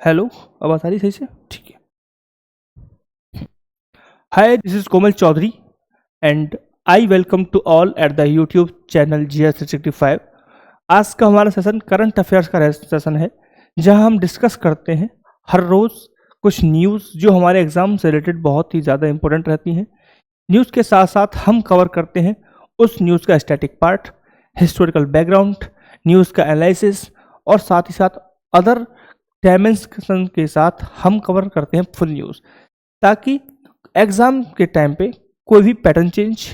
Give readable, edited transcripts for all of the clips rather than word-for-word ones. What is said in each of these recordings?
Hello, आवाज़ आ रही सही से? ठीक है। Hi, this is Komal Chaudhary and I welcome to all at the YouTube channel GS 365। आज का हमारा सेशन करंट अफेयर्स का सेशन है, जहां हम डिस्कस करते हैं हर रोज़ कुछ न्यूज़ जो हमारे एग्ज़ाम से रिलेटेड बहुत ही ज़्यादा इंपॉर्टेंट रहती हैं। न्यूज़ के साथ साथ हम कवर करते हैं उस न्यूज़ का static part, historical background, news का एनालिसिस और साथ ही साथ अदर डायमेंशन के साथ हम कवर करते हैं फुल न्यूज़, ताकि एग्ज़ाम के टाइम पे कोई भी पैटर्न चेंज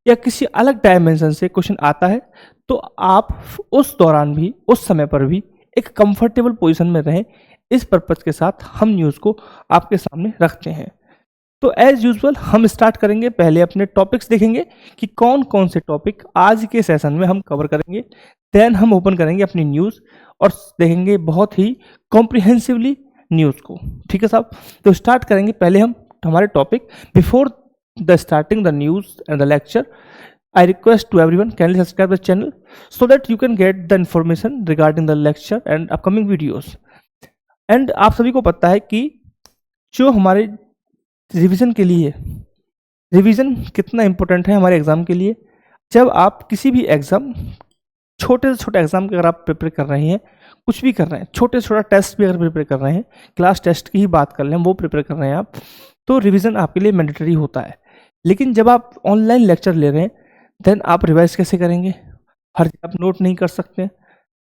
या किसी अलग डायमेंशन से क्वेश्चन आता है तो आप उस दौरान भी, उस समय पर भी एक कंफर्टेबल पोजीशन में रहें। इस पर्पज़ के साथ हम न्यूज़ को आपके सामने रखते हैं। तो एज यूजुअल हम स्टार्ट करेंगे, पहले अपने टॉपिक्स देखेंगे कि कौन कौन से टॉपिक आज के सेशन में हम कवर करेंगे। देन हम ओपन करेंगे अपनी न्यूज़ और देखेंगे बहुत ही कॉम्प्रिहेंसिवली न्यूज़ को। ठीक है साहब, तो स्टार्ट करेंगे पहले हम हमारे topic. Before the starting the news and the lecture, I request to everyone kindly subscribe the channel so that you can get the information regarding the lecture and upcoming videos. And आप सभी को पता है कि जो हमारे revision के लिए, रिवीजन कितना इम्पोर्टेंट है हमारे एग्ज़ाम के लिए। जब आप किसी भी एग्ज़ाम, छोटे से छोटे एग्ज़ाम के अगर आप प्रिपेयर कर रहे हैं, कुछ भी कर रहे हैं, छोटे से छोटा टेस्ट भी अगर प्रिपेयर कर रहे हैं, क्लास टेस्ट की ही बात कर लें, वो प्रिपेयर कर रहे हैं आप, तो रिवीजन आपके लिए मैंडेटरी होता है। लेकिन जब आप ऑनलाइन लेक्चर ले रहे हैं, देन आप रिवाइज कैसे करेंगे? हर जगह आप नोट नहीं कर सकते।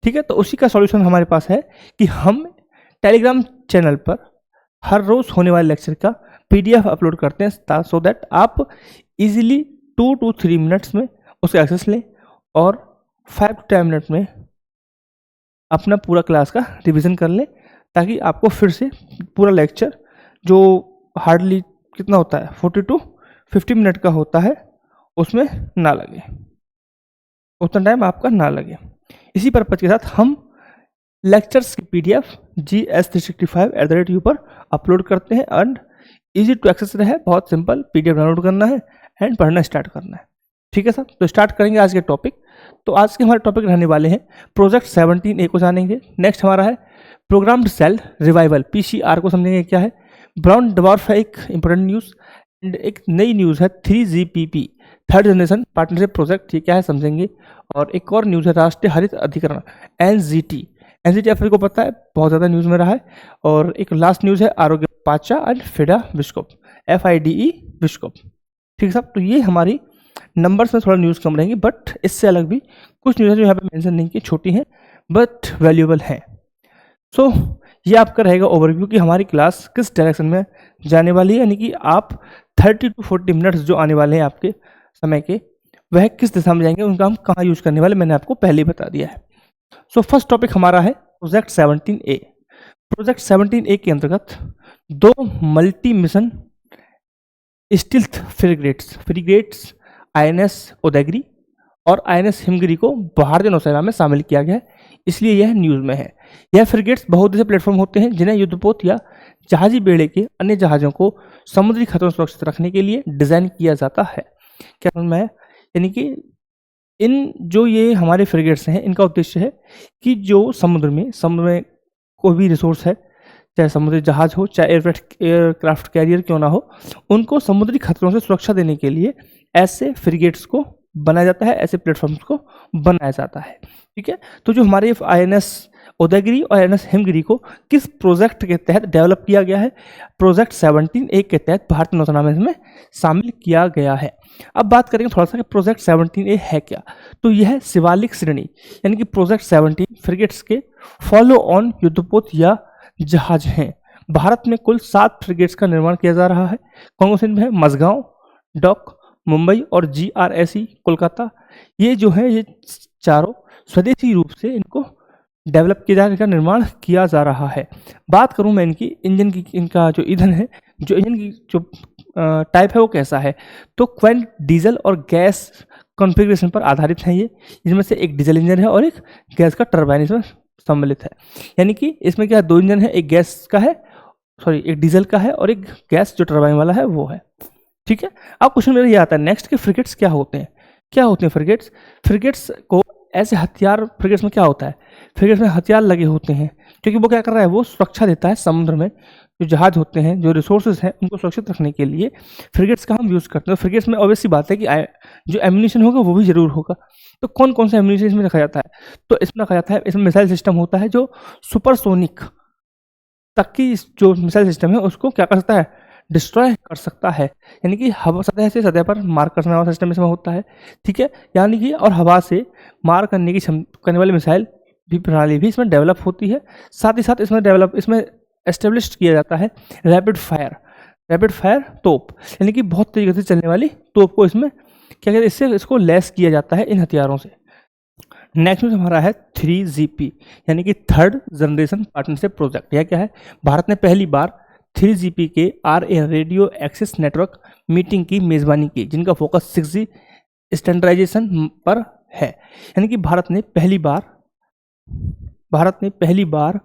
ठीक है, तो उसी का सॉल्यूशन हमारे पास है कि हम टेलीग्राम चैनल पर हर रोज़ होने वाले लेक्चर का PDF अपलोड करते हैं, सो दैट आप इजीली 2 to 3 मिनट्स में उसका एक्सेस लें और 5 to 10 मिनट में अपना पूरा क्लास का रिवीजन कर लें, ताकि आपको फिर से पूरा लेक्चर, जो हार्डली कितना होता है, 40 to 50 मिनट का होता है, उसमें ना लगे, उतना टाइम आपका ना लगे। इसी पर्पज़ के साथ हम लेक्चर्स की PDF GS365 पर अपलोड करते हैं एंड ईजी टू एक्सेस रहे। बहुत सिंपल, PDF डाउनलोड करना है एंड पढ़ना स्टार्ट करना है। ठीक है सर, तो स्टार्ट करेंगे आज के टॉपिक। तो आज के हमारे टॉपिक रहने वाले हैं प्रोजेक्ट 17A को जानेंगे। नेक्स्ट हमारा है प्रोग्राम्ड सेल रिवाइवल, PCR को समझेंगे क्या है। ब्राउन डवार्फ है एक इंपॉर्टेंट न्यूज़, एंड एक नई न्यूज़ है 3GPP third generation partnership project, ये क्या है समझेंगे। और एक और न्यूज़ है राष्ट्रीय हरित अधिकरण NGT आप सभी को पता है, बहुत ज़्यादा न्यूज़ में रहा है। और एक लास्ट न्यूज़ है आरोग्य पाचा एंड FIDA विश्वकप, FIDE विश्वकप। ठीक है साहब, तो ये हमारी नंबर्स में थोड़ा न्यूज़ कम रहेंगी, बट इससे अलग भी कुछ न्यूज़ है जो यहाँ पे मेंशन नहीं की, छोटी हैं बट वैल्यूएबल हैं। सो ये आपका रहेगा ओवरव्यू कि हमारी क्लास किस डायरेक्शन में जाने वाली है, यानी कि आप 30 to 40 मिनट्स जो आने वाले हैं आपके समय के, वह किस दिशा में जाएंगे, उनका हम कहाँ यूज़ करने वाले, मैंने आपको पहले ही बता दिया है। सो फर्स्ट टॉपिक हमारा है प्रोजेक्ट 17A। प्रोजेक्ट 17A के अंतर्गत 2 multi mission stealth frigates INS Udaygiri और INS हिमगिरी को भारतीय नौसेना में शामिल किया गया है, इसलिए यह न्यूज़ में है। यह फ्रिगेट्स बहुउद्देशीय प्लेटफॉर्म होते हैं जिन्हें युद्धपोत या जहाजी बेड़े के अन्य जहाज़ों को समुद्री खतरों से सुरक्षित रखने के लिए डिज़ाइन किया जाता है। क्या समझ में है? यानी कि इन जो ये हमारे फ्रिगेट्स हैं, इनका उद्देश्य है कि जो समुद्र में कोई भी रिसोर्स है, चाहे समुद्री जहाज हो, चाहे एयरक्राफ्ट कैरियर क्यों ना हो, उनको समुद्री खतरों से सुरक्षा देने के लिए ऐसे फ्रिगेट्स को बनाया जाता है, ऐसे प्लेटफॉर्म्स को बनाया जाता है। ठीक है, तो जो हमारे INS उदयगिरी और INS हिमगिरी को किस प्रोजेक्ट के तहत डेवलप किया गया है? प्रोजेक्ट 17A के तहत भारतीय नौसेना में इसमें शामिल किया गया है। अब बात करेंगे थोड़ा सा कि प्रोजेक्ट 17A है क्या। तो यह शिवालिक श्रेणी यानी कि प्रोजेक्ट 17 फ्रिगेट्स के फॉलो ऑन युद्धपोत या जहाज हैं। भारत में कुल 7 फ्रिगेट्स का निर्माण किया जा रहा है। कौन कौन से है? मझगांव डॉक, मुंबई और GRSE कोलकाता। ये जो है, ये चारों स्वदेशी रूप से इनको डेवलप किया जाने का निर्माण किया जा रहा है। बात करूं मैं इनकी इंजन की, इनका जो ईंधन है, जो इंजन की जो टाइप है वो कैसा है, तो क्वेंट डीजल और गैस कॉन्फ़िगरेशन पर आधारित है ये। इसमें से एक डीजल इंजन है और एक गैस का टरबाइन इसमें सम्मिलित है। यानी कि इसमें क्या है, 2 इंजन है, एक गैस का है, एक डीजल का है और एक गैस जो टरबाइन वाला है वो है। ठीक है, अब क्वेश्चन मेरा ये आता है नेक्स्ट कि फ्रिगेट्स क्या होते हैं? क्या होते हैं फ्रिगेट्स? फ्रिगेट्स को ऐसे हथियार, फ्रिगेट्स में क्या होता है, फ्रिगेट्स में हथियार लगे होते हैं क्योंकि वो क्या कर रहा है, वो सुरक्षा देता है समुद्र में जो जहाज होते हैं, जो रिसोर्सेज हैं उनको सुरक्षित रखने के लिए फ्रिगेट्स का हम यूज़ करते हैं। फ्रिगेट्स में ऑब्वियस सी बात है कि जो एम्यूनिशन होगा वो भी ज़रूर होगा। तो कौन कौन सा एम्यूनिशन इसमें रखा जाता है, तो इसमें रखा जाता है, इसमें मिसाइल सिस्टम होता है जो सुपरसोनिक तक की जो मिसाइल सिस्टम है उसको क्या कर सकता है, डिस्ट्रॉय कर सकता है। यानी कि हवा सतह से सतह पर मार करने वाला सिस्टम इसमें होता है, ठीक है। यानी कि और हवा से मार करने की करने वाली मिसाइल भी प्रणाली भी इसमें डेवलप होती है। साथ ही साथ इसमें एस्टेब्लिश किया जाता है रैपिड फायर तोप, यानी कि बहुत तेजी से चलने वाली तोप को इसमें क्या कहते हैं, इससे इसको लेस किया जाता है इन हथियारों से। नेक्स्ट में हमारा है 3GP, यानी कि थर्ड जनरेशन पार्टनरशिप प्रोजेक्ट। यह क्या है, भारत ने पहली बार 3GP के RA radio access network meeting की मेजबानी की, जिनका फोकस 6G स्टैंडर्डाइजेशन पर है। यानी कि भारत ने पहली बार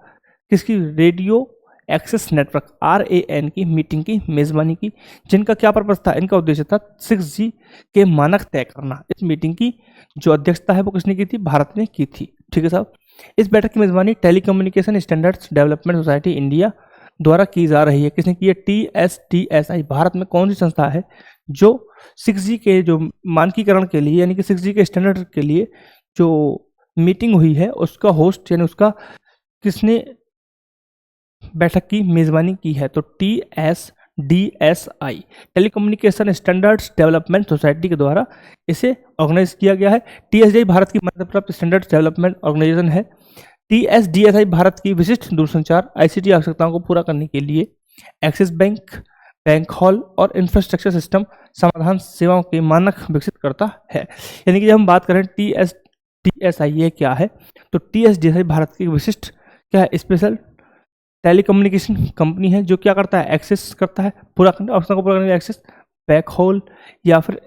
किसकी, रेडियो एक्सेस नेटवर्क RAN की मीटिंग की मेजबानी की, जिनका क्या पर्पस था, इनका उद्देश्य था 6G के मानक तय करना। इस मीटिंग की जो अध्यक्षता है वो किसने की थी, भारत ने की थी, ठीक है साहब। इस बैठक की मेजबानी telecommunication standards development society India द्वारा की जा रही है। किसने की है, TSDSI। भारत में कौन सी संस्था है जो 6G के जो मानकीकरण के लिए, यानी कि 6G के स्टैंडर्ड के लिए जो मीटिंग हुई है उसका होस्ट, यानी उसका किसने बैठक की मेजबानी की है, तो TSDSI telecommunication standards development society के द्वारा इसे ऑर्गेनाइज किया गया है। TSDI भारत की मान्यता प्राप्त स्टैंडर्ड्स डेवलपमेंट ऑर्गेनाइजेशन है। TSDSI भारत की विशिष्ट दूरसंचार ICT आवश्यकताओं को पूरा करने के लिए एक्सिस बैंक हॉल और इंफ्रास्ट्रक्चर सिस्टम समाधान सेवाओं के मानक विकसित करता है। यानी कि जब हम बात करें TSDSI ये क्या है, तो TSDSI भारत की विशिष्ट क्या है, स्पेशल टेलीकम्युनिकेशन कंपनी है जो क्या करता है, एक्सेस करता है, पूरा ऑप्शन को पूरा करने के लिए एक्सेस, बैक होल या फिर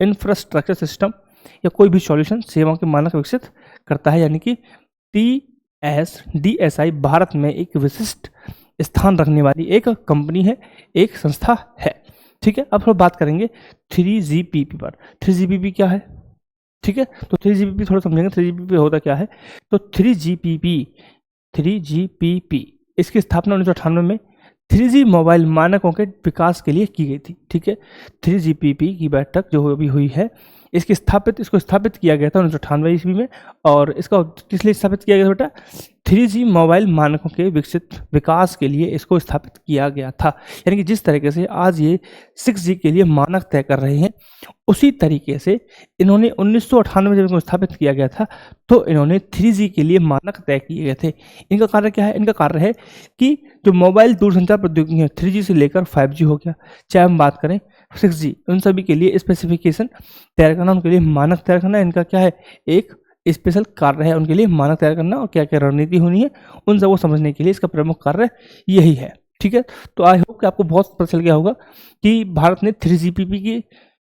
इंफ्रास्ट्रक्चर सिस्टम या कोई भी सॉल्यूशन सेवाओं के मानक विकसित करता है। यानी कि TSDSI भारत में एक विशिष्ट स्थान रखने वाली एक कंपनी है, एक संस्था है, ठीक है। अब हम बात करेंगे 3GPP पर। 3GPP क्या है, ठीक है, तो 3GPP थोड़ा समझेंगे 3GPP होता क्या है। तो 3GPP इसकी स्थापना 1998 में 3G मोबाइल मानकों के विकास के लिए की गई थी, ठीक है। 3GPP की बैठक जो अभी हुई है, इसको स्थापित किया गया था 1998 ईस्वी में। और इसका किस लिए स्थापित किया गया बेटा, 3G मोबाइल मानकों के विकास के लिए इसको स्थापित किया गया था। यानी कि जिस तरीके से आज ये 6G के लिए मानक तय कर रहे हैं, उसी तरीके से इन्होंने 1998 में जब इनको स्थापित किया गया था तो इन्होंने 3G के लिए मानक तय किए गए थे। इनका कार्य क्या है, इनका कार्य है कि जो मोबाइल दूरसंचार प्रौद्योगिकी है 3G से लेकर 5G हो गया, चाहे हम बात करें 6G, उन सभी के लिए स्पेसिफिकेशन तैयार करना, उनके लिए मानक तैयार करना इनका क्या है, एक स्पेशल कार्य है उनके लिए मानक तैयार करना। और क्या क्या रणनीति होनी है उन सबको समझने के लिए इसका प्रमुख कार्य यही है, ठीक है। तो आई होप कि आपको बहुत पता चल गया होगा कि भारत ने 3GPP की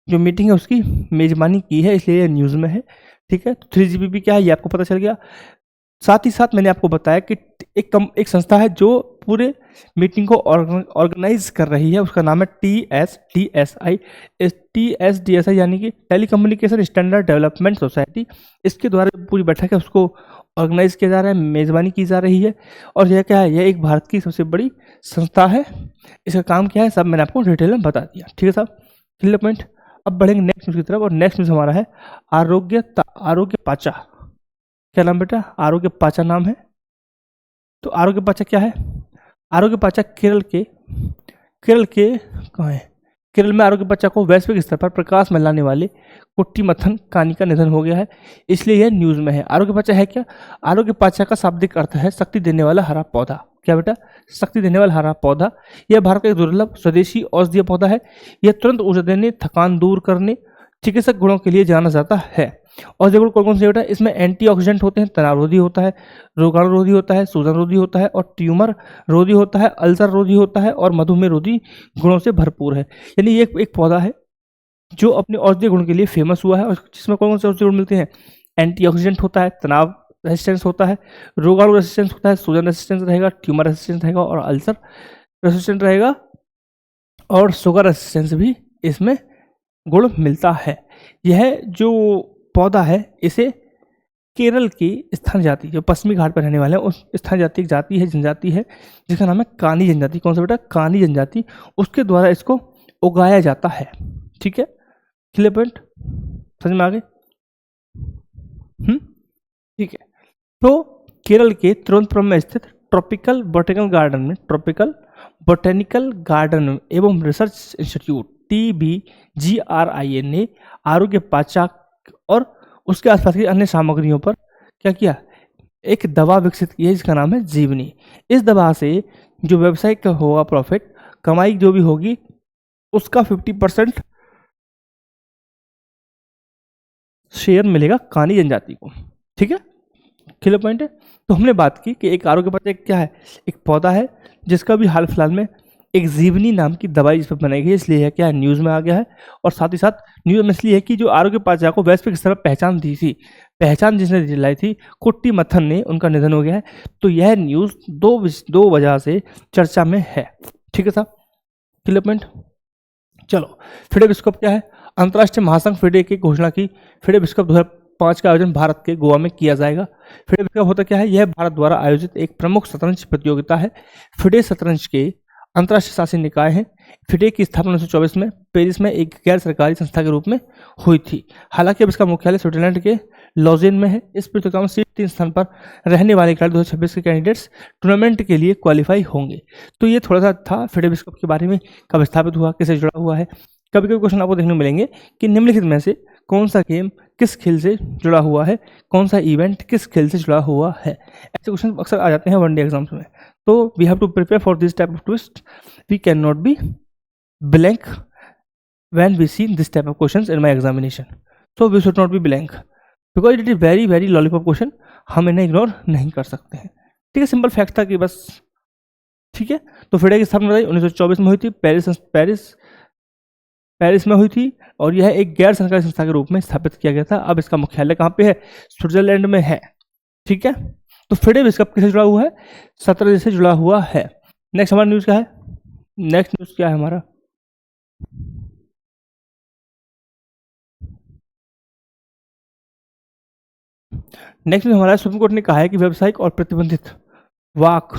जो मीटिंग है उसकी मेजबानी की है, इसलिए ये न्यूज़ में है, ठीक है। तो 3GPP क्या है ये आपको पता चल गया। साथ ही साथ मैंने आपको बताया कि एक संस्था है जो पूरे मीटिंग को ऑर्गेनाइज कर रही है, उसका नाम है TSDSI। TSDSI यानी कि टेलीकम्युनिकेशन स्टैंडर्ड डेवलपमेंट सोसाइटी, इसके द्वारा पूरी बैठक है उसको ऑर्गेनाइज किया जा रहा है, मेज़बानी की जा रही है। और यह क्या है, यह एक भारत की सबसे बड़ी संस्था है। इसका काम क्या है सब मैंने आपको डिटेल में बता दिया, ठीक है साहब, क्लियर पॉइंट। अब बढ़ेंगे नेक्स्ट न्यूज़ की तरफ, और नेक्स्ट न्यूज़ हमारा है आरोग्य पाचा। क्या नाम बेटा, आरोग्य पाचा नाम है। तो आरोग्य पाचा क्या है, आरोग्य पाचा केरल के कहाँ है, केरल में आरोग्य पाचा को वैश्विक स्तर पर प्रकाश में लाने वाले कुट्टीमथन कानी का निधन हो गया है, इसलिए यह न्यूज़ में है। आरोग्य पाचा है क्या, आरोग्य पाचा का शाब्दिक अर्थ है शक्ति देने वाला हरा पौधा। क्या बेटा, शक्ति देने वाला हरा पौधा। यह भारत का एक दुर्लभ स्वदेशी औषधीय पौधा है। यह तुरंत ऊर्जा देने, थकान दूर करने, चिकित्सक गुणों के लिए जाना जाता है। और जब कौन कौन से बेटा, इसमें एंटीऑक्सीडेंट होते हैं, तनाव रोधी होता है, रोगाणु रोधी होता है, सूजन रोधी होता है, और ट्यूमर रोधी होता है, अल्सर रोधी होता है, और मधुमेह रोधी गुणों से भरपूर है। यानी ये एक पौधा है जो अपने औषधीय गुण के लिए फेमस हुआ है, और जिसमें कौन कौन से औषधीय गुण मिलते हैं, एंटीऑक्सीडेंट होता है, तनाव रेसिस्टेंस होता है, रोगाणु रेसिस्टेंस होता है, सूजन रेसिस्टेंस रहेगा, ट्यूमर रेसिस्टेंस रहेगा, और अल्सर रेसिस्टेंट रहेगा, और शुगर रेसिस्टेंस भी इसमें गुण मिलता है। यह जो पौधा है इसे केरल की स्थानीय जाति, जो पश्चिमी घाट पर रहने वाले हैं, उस स्थानीय जाति एक जाति है, जनजाति है, जिसका नाम है कानी जनजाति। कौन सा बेटा? कानी जनजाति। उसके द्वारा इसको उगाया जाता है। ठीक है, क्लियर पॉइंट, समझ में आ गए? ठीक है। तो केरल के तिरुवनंतपुरम में स्थित ट्रॉपिकल बोटेनिकल गार्डन एवं रिसर्च इंस्टीट्यूट TBGRIN ने आरोग्य पाचक और उसके आसपास की अन्य सामग्रियों पर क्या किया? एक दवा विकसित की है जिसका नाम है जीवनी। इस दवा से जो व्यवसायिक का होगा प्रॉफिट, कमाई जो भी होगी, उसका 50% शेयर मिलेगा कानी जनजाति को। ठीक है, क्लियर पॉइंट है। तो हमने बात की कि एक आरोग्य पाचक क्या है? एक पौधा है जिसका भी हाल फिलहाल में एक जीवनी नाम की दवाई इस पर बनाई गई है, इसलिए यह क्या है? न्यूज़ में आ गया है। और साथ ही साथ न्यूज़ में इसलिए है कि जो आरोग्य पाचक को वैश्विक स्तर पर पहचान दी थी, पहचान जिसने दिलाई थी, कुट्टी मथन ने, उनका निधन हो गया है। तो यह न्यूज़ दो वजह से चर्चा में है। ठीक है साहब, क्लियर पॉइंट। चलो, फिडे विश्व कप क्या है? अंतर्राष्ट्रीय महासंघ फिडे की घोषणा की। फिडे विश्व कप 2005 का आयोजन भारत के गोवा में किया जाएगा। फिडे विश्व कप होता क्या है? यह भारत द्वारा आयोजित एक प्रमुख शतरंज प्रतियोगिता है। फिडे शतरंज के अंतर्राष्ट्रीय शासी निकाय है। फिडे की स्थापना 1924 में पेरिस में एक गैर सरकारी संस्था के रूप में हुई थी। हालांकि अब इसका मुख्यालय स्विट्जरलैंड के लॉजेन में है। इस प्रतियोगिता में शीर्ष 3 स्थान पर रहने वाले खिलाड़ी 2026 के कैंडिडेट्स टूर्नामेंट के लिए क्वालिफाई होंगे। तो ये थोड़ा सा था फिडे विश्व कप के बारे में, कब स्थापित हुआ, किससे जुड़ा हुआ है। कभी कभी क्वेश्चन आपको देखने को मिलेंगे कि निम्नलिखित में से कौन सा गेम किस खेल से जुड़ा हुआ है, कौन सा इवेंट किस खेल से जुड़ा हुआ है। ऐसे क्वेश्चन अक्सर आ जाते हैं वनडे एग्जाम्स में। तो we have to prepare for this type of twist. We can not be blank when we see this type of questions in my examination. So we should not be blank because it is very lollipop question. हम इन्हें ignore नहीं कर सकते हैं। ठीक है, simple fact था कि बस। ठीक है, तो फिडे की स्थापना 1924 में हुई थी, पेरिस में हुई थी, और यह एक गैर सरकारी संस्था के रूप में स्थापित किया गया था। अब इसका मुख्यालय कहाँ पे है? स्विट्जरलैंड में है। ठीक है, तो फिडे विश्व कप किससे जुड़ा हुआ है? शतरंज से जुड़ा हुआ है। नेक्स्ट हमारा न्यूज़ क्या है? नेक्स्ट न्यूज़ क्या है हमारा? नेक्स्ट न्यूज़ हमारा सुप्रीम कोर्ट ने कहा है कि व्यावसायिक और प्रतिबंधित वाक